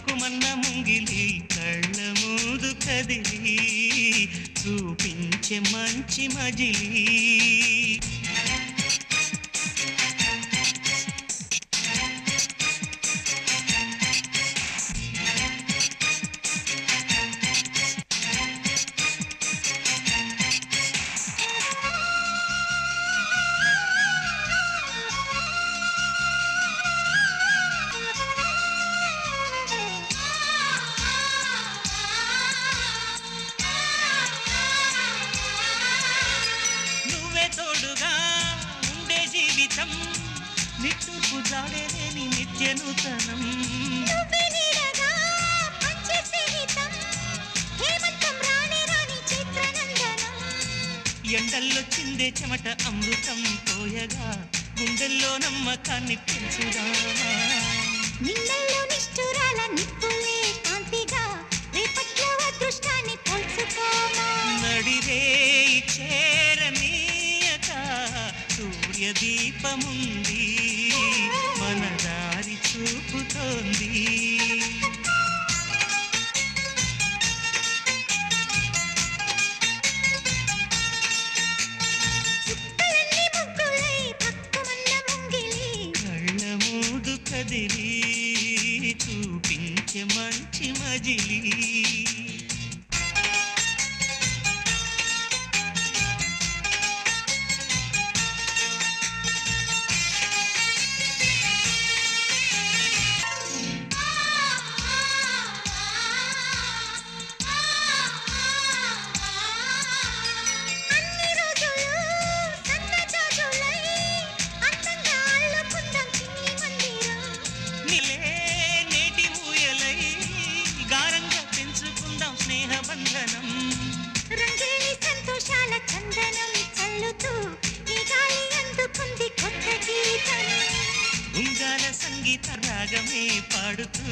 పక్కుమన్న ముంగిలి కళ్ళ మూదు కదిలి చూపించే మంచి మజిలీ నిట్టూర్పు జాడేలేని నిత్య నూతనం ఎండల్లో చిందే చెమట అమృతం పోయగా గుండెల్లో నమ్మకాన్ని పెంచుదామా నిన్నల్లో నిష్ఠురాల నిప్పులే కాంతిగా రేపట్లో అదృష్టాన్ని పోల్చుకోమా నడిరే చేరనీయక సూర్యదీపముంది మన దారి చూపుతోంది కళ్ళ మూదు కదిలి చూపించే మంచి మజిలీ రంగేలి సంతోషాల చందనం చల్లుతూ ఈ గాలి అందుకుంది కొత్త గీతం ఉంగాల సంగీత రాగమే పాడుతూ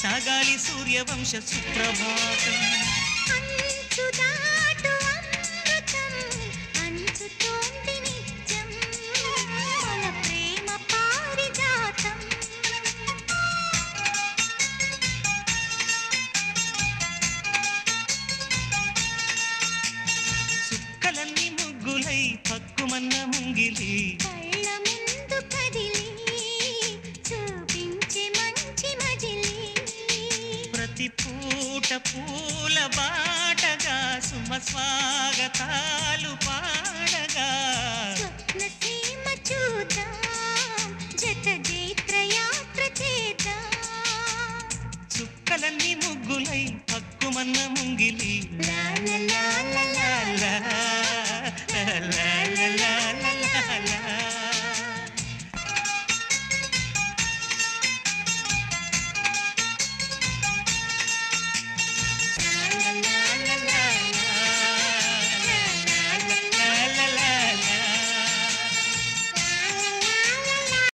సాగాలి సూర్యవంశ సుప్రభాతం అంచు దాటు అమృతం అంచుతోంది నిత్యం మన ప్రేమ పారిజాతం చుక్కలన్నీ ముగ్గులై పక్కుమన్న ముంగిలి కళ్ళ ముందు కదిలి చూపించే మంచి మజిలీ ప్రతి పూట పూల బాటగా సుమ స్వాగతాలు పాడగా స్వప్న సీమ చూద్దాం జత జైత్రయాత్ర చేద్దాం చుక్కలన్నీ ముగ్గులై పక్కుమన్న ముంగిలి లా లా లా లా లా